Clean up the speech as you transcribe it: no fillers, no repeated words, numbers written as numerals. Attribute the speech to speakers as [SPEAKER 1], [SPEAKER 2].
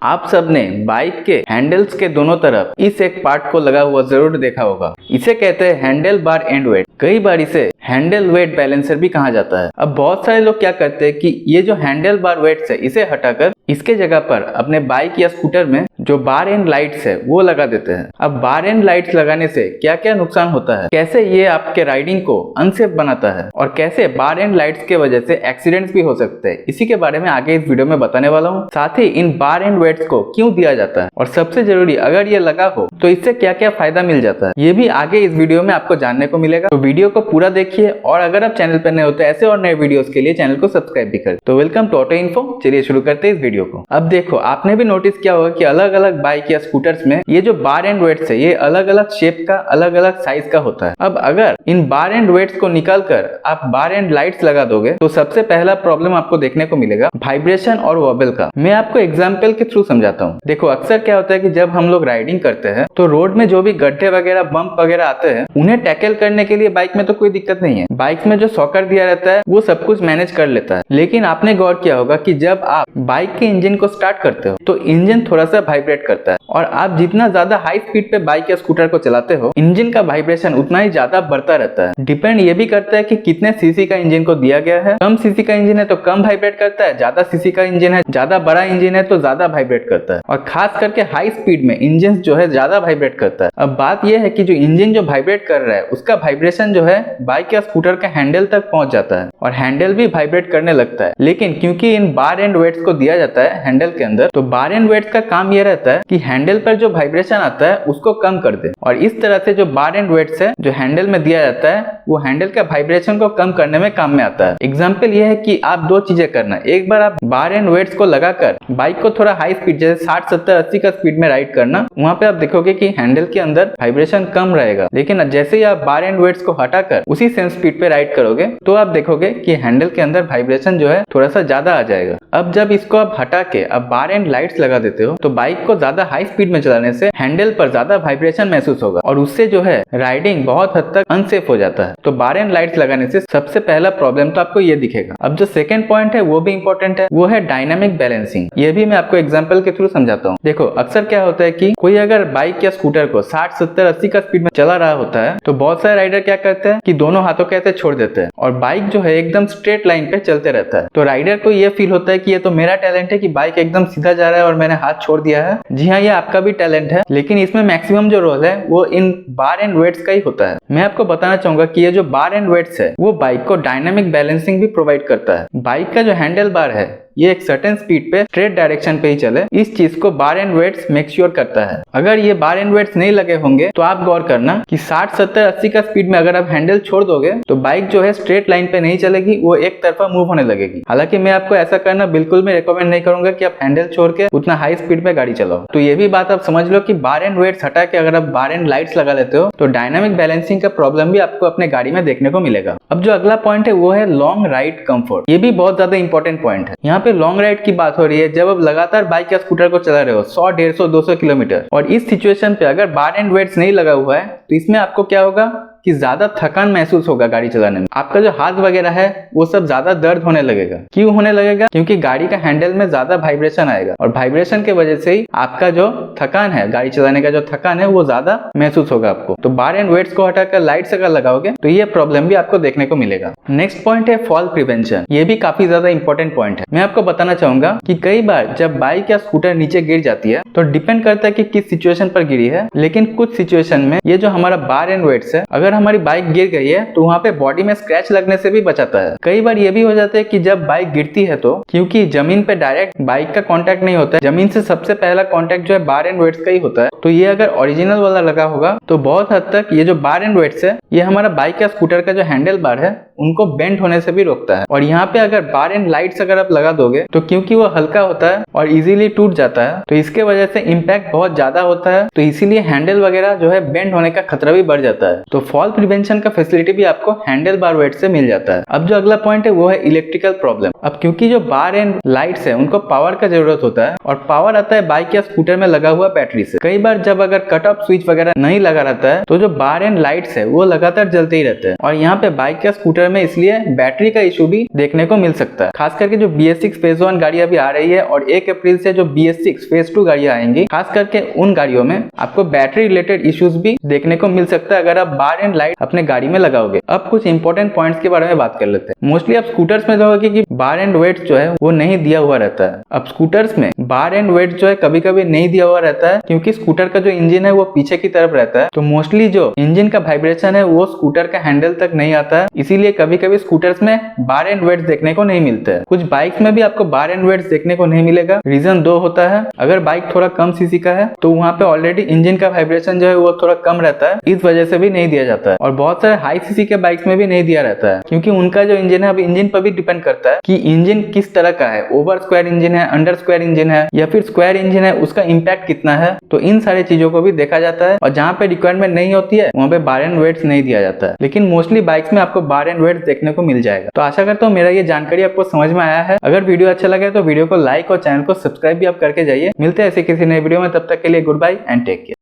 [SPEAKER 1] आप सबने बाइक के हैंडल्स के दोनों तरफ इस एक पार्ट को लगा हुआ जरूर देखा होगा। इसे कहते हैं हैंडल बार एंड वेट। कई बार इसे हैंडल वेट बैलेंसर भी कहा जाता है। अब बहुत सारे लोग क्या करते हैं कि ये जो हैंडल बार वेट्स है इसे हटाकर इसके जगह पर अपने बाइक या स्कूटर में जो बार एंड लाइट्स है वो लगा देते हैं। अब बार एंड लाइट्स लगाने से क्या क्या नुकसान होता है, कैसे ये आपके राइडिंग को अनसेफ बनाता है और कैसे बार एंड लाइट्स के वजह से एक्सीडेंट्स भी हो सकते हैं, इसी के बारे में आगे इस वीडियो में बताने वाला हूँ। साथ ही इन बार एंड वेट्स को क्यों दिया जाता है और सबसे जरूरी अगर ये लगा हो तो इससे क्या क्या फायदा मिल जाता है, ये भी आगे इस वीडियो में आपको जानने को मिलेगा। तो वीडियो को पूरा देखिए और अगर आप चैनल पर नए हो तो ऐसे और नए वीडियोस के लिए चैनल को सब्सक्राइब भी करें। तो वेलकम टू ऑटो इन्फो। चलिए शुरू करते हैं इस वीडियो को। अब देखो, आपने भी नोटिस किया होगा कि अलग अलग बाइक या स्कूटर्स में ये जो बार एंड वेट्स है ये अलग अलग शेप का, अलग अलग साइज का होता है। अब अगर इन बार एंड वेट्स को निकालकर आप बार एंड लाइट्स लगा दोगे तो सबसे पहला प्रॉब्लम आपको देखने को मिलेगा वाइब्रेशन और वॉबल का। मैं आपको एग्जांपल के थ्रू समझाता हूँ। देखो, अक्सर क्या होता है कि जब हम लोग राइडिंग करते हैं तो रोड में जो भी गड्ढे वगैरह, बम्प वगैरह आते हैं उन्हें टैकल करने के लिए बाइक में तो कोई दिक्कत नहीं है। बाइक में जो सॉकर दिया रहता है वो सब कुछ मैनेज कर लेता है। लेकिन आपने गौर किया होगा कि जब आप बाइक के इंजन को स्टार्ट करते हो तो इंजन थोड़ा सा वाइब्रेट करता है और आप जितना ज्यादा हाई स्पीड पे बाइक या स्कूटर को चलाते हो इंजन का वाइब्रेशन उतना ही ज्यादा बढ़ता रहता है। डिपेंड ये भी करता है कि कितने सीसी का इंजन को दिया गया है। कम सीसी का इंजन है तो कम वाइब्रेट करता है, ज्यादा सीसी का इंजन है, ज्यादा बड़ा इंजन है तो ज्यादा वाइब्रेट करता है और खास करके हाई स्पीड में इंजन जो है ज्यादा वाइब्रेट करता है। अब बात यह है कि जो इंजन जो वाइब्रेट कर रहा है उसका वाइब्रेशन जो है बाइक या स्कूटर के हैंडल तक पहुंच जाता है और हैंडल भी वाइब्रेट करने लगता है। लेकिन क्योंकि इन बार एंड वेट्स को दिया जाता है हैंडल के अंदर, तो बार एंड वेट्स का काम यह रहता है कि हैंडल पर जो वाइब्रेशन आता है उसको कम कर दे और इस तरह से जो बार एंड वेट्स है जो हैंडल में दिया जाता है वो हैंडल का वाइब्रेशन को कम करने में काम में आता है। एग्जांपल यह है कि आप दो चीजें करना। एक बार आप बार एंड वेट्स को लगाकर बाइक को थोड़ा हाई स्पीड जैसे 60, 70, 80 का स्पीड में राइड करना, वहां पे आप देखोगे कि हैंडल के अंदर वाइब्रेशन कम रहेगा। लेकिन जैसे ही आप बार एंड वेट्स को हटाकर उसी सेम स्पीड पे राइड करोगे तो आप देखोगे कि हैंडल के अंदर वाइब्रेशन जो है थोड़ा सा ज्यादा आ जाएगा। अब जब इसको आप हटा के अब बार एंड लाइट्स लगा देते हो तो बाइक को ज्यादा हाई स्पीड में चलाने से हैंडल पर ज्यादा वाइब्रेशन महसूस होगा और उससे जो है राइडिंग बहुत हद तक अनसेफ हो जाता है। तो बार एंड लाइट्स लगाने से सबसे पहला प्रॉब्लम तो आपको ये दिखेगा। अब जो सेकंड पॉइंट है वो भी इंपॉर्टेंट है, वो है डायनामिक बैलेंसिंग। ये भी मैं आपको एग्जांपल के थ्रू समझाता हूँ। देखो, अक्सर क्या होता है कि कोई अगर बाइक या स्कूटर को 60, 70, 80 का स्पीड में चला रहा होता है तो बहुत सारे राइडर क्या करते हैं कि दोनों हाथों के ऐसे छोड़ देते हैं और बाइक जो है एकदम स्ट्रेट लाइन पे चलते रहता है। तो राइडर को ये फील होता है कि ये तो मेरा टैलेंट है कि बाइक एकदम सीधा जा रहा है और मैंने हाथ छोड़ दिया है। जी हाँ, ये आपका भी टैलेंट है, लेकिन इसमें मैक्सिमम जो रोल है वो इन बार एंड वेट्स का ही होता है। मैं आपको बताना चाहूंगा कि ये जो बार एंड वेट्स है वो बाइक को डायनामिक बैलेंसिंग भी प्रोवाइड करता है। बाइक का जो हैंडल बार है ये एक सर्टेन स्पीड पे स्ट्रेट डायरेक्शन पे ही चले, इस चीज को बार एंड वेट्स मेक श्योर करता है। अगर ये बार एंड वेट्स नहीं लगे होंगे तो आप गौर करना कि 60, 70, 80 का स्पीड में अगर आप हैंडल छोड़ दोगे तो बाइक जो है स्ट्रेट लाइन पे नहीं चलेगी, वो एक तरफा मूव होने लगेगी। हालांकि मैं आपको ऐसा करना बिल्कुल भी रिकमेंड नहीं करूंगा कि आप हैंडल छोड़ के उतना हाई स्पीड पे गाड़ी चलाओ। तो ये भी बात आप समझ लो कि बार एंड वेट्स हटा के अगर आप बार एंड लाइट्स लगा लेते हो तो डायनामिक बैलेंसिंग का प्रॉब्लम भी आपको अपने गाड़ी में देखने को मिलेगा। अब जो अगला पॉइंट है वो है लॉन्ग राइड कंफर्ट। ये भी बहुत ज्यादा इंपॉर्टेंट पॉइंट है। यहाँ पे लॉन्ग राइड की बात हो रही है जब आप लगातार बाइक या स्कूटर को चला रहे हो 100, 150, 200 किलोमीटर और इस सिचुएशन पे अगर बार एंड वेट्स नहीं लगा हुआ है तो इसमें आपको क्या होगा कि ज्यादा थकान महसूस होगा गाड़ी चलाने में। आपका जो हाथ वगैरह है वो सब ज्यादा दर्द होने लगेगा। क्यों होने लगेगा? क्योंकि गाड़ी का हैंडल में ज्यादा वाइब्रेशन आएगा और वाइब्रेशन के वजह से ही आपका जो थकान है, गाड़ी चलाने का जो थकान है वो ज्यादा महसूस होगा आपको। तो बार एंड वेट्स को हटाकर लाइट्स अगर लगाओगे तो ये प्रॉब्लम भी आपको देखने को मिलेगा। नेक्स्ट पॉइंट है फॉल प्रिवेंशन। ये भी काफी ज्यादा इंपॉर्टेंट पॉइंट है। मैं आपको बताना चाहूंगा कि कई बार जब बाइक या स्कूटर नीचे गिर जाती है तो डिपेंड करता है कि किस सिचुएशन पर गिरी है, लेकिन कुछ सिचुएशन में ये जो हमारा बार एंड वेट्स है अगर हमारी बाइक गिर गई है तो वहाँ पे बॉडी में स्क्रैच लगने से भी बचाता है। कई बार ये भी हो जाता है कि जब बाइक गिरती है तो क्योंकि जमीन पे डायरेक्ट बाइक का कांटेक्ट नहीं होता है, जमीन से सबसे पहला कांटेक्ट जो है बार एंड वेट्स का ही होता है। तो ये अगर ओरिजिनल वाला लगा होगा तो बहुत हद तक ये जो बार एंड वेट्स है ये हमारा बाइक या स्कूटर का जो हैंडल बार है उनको बेंड होने से भी रोकता है। और यहाँ पे अगर बार एंड लाइट्स अगर आप लगा दोगे तो क्योंकि वो हल्का होता है और इजीली टूट जाता है तो इसके वजह से इम्पैक्ट बहुत ज्यादा होता है, तो इसीलिए हैंडल वगैरह जो है बेंड होने का खतरा भी बढ़ जाता है। तो फॉल प्रिवेंशन का फैसिलिटी भी आपको हैंडल बार वेट से मिल जाता है। अब जो अगला पॉइंट है वो है इलेक्ट्रिकल प्रॉब्लम। अब क्योंकि जो बार एंड लाइट्स है उनको पावर का जरूरत होता है और पावर आता है बाइक या स्कूटर में लगा हुआ बैटरी से। कई बार बार जब अगर कट ऑफ स्विच वगैरह नहीं लगा रहता है तो जो बार एंड लाइट्स है वो लगातार जलते ही रहते हैं। और यहाँ पे बाइक या स्कूटर में इसलिए बैटरी का इशू भी देखने को मिल सकता है। खास करके जो BS6 फेज 1 गाड़ी अभी आ रही है और 1 अप्रैल से जो BS6 फेज 2 गाड़ियां आएंगी, खास करके उन गाड़ियों में आपको बैटरी रिलेटेड इश्यूज भी देखने को मिल सकता है अगर आप बार एंड लाइट अपने गाड़ी में लगाओगे। अब कुछ इंपॉर्टेंट पॉइंट्स के बारे में बात कर लेते हैं। मोस्टली आप स्कूटर्स में देखोगे कि बार एंड वेट जो है वो नहीं दिया हुआ रहता है। अब स्कूटर्स में बार एंड वेट जो है कभी कभी नहीं दिया हुआ रहता है क्योंकि स्कूटर का जो इंजन है वो पीछे की तरफ रहता है, तो मोस्टली जो इंजन का वाइब्रेशन है वो स्कूटर का हैंडल तक नहीं आता है, इसीलिए कभी कभी स्कूटर्स में बार एंड वेट्स देखने को नहीं मिलते हैं। कुछ बाइक्स में भी आपको बार एंड वेट्स देखने को नहीं मिलेगा। रीजन 2 होता है, अगर बाइक थोड़ा कम सीसी का है तो वहाँ पे ऑलरेडी इंजन का वाइब्रेशन जो है वो थोड़ा कम रहता है, इस वजह से भी नहीं दिया जाता है। और बहुत सारे हाई सीसी के बाइक्स में भी नहीं दिया रहता है क्योंकि उनका जो इंजन है अब इंजन पर भी डिपेंड करता है कि इंजन किस तरह का है, ओवर स्क्वायर इंजन है, अंडर स्क्वायर इंजन है या फिर स्क्वायर इंजन है, उसका इम्पैक्ट कितना है, तो इन सारी चीजों को भी देखा जाता है। और जहाँ पे रिक्वायरमेंट नहीं होती है वहाँ पे बार एंड वेट्स नहीं दिया जाता है, लेकिन मोस्टली बाइक्स में आपको बार एंड वेट्स देखने को मिल जाएगा। तो आशा करता हूँ मेरा ये जानकारी आपको समझ में आया है। अगर वीडियो अच्छा लगे तो वीडियो को लाइक और चैनल को सब्सक्राइब भी आप करके जाइए। मिलते हैं ऐसे किसी नए वीडियो में, तब तक के लिए goodbye and take care.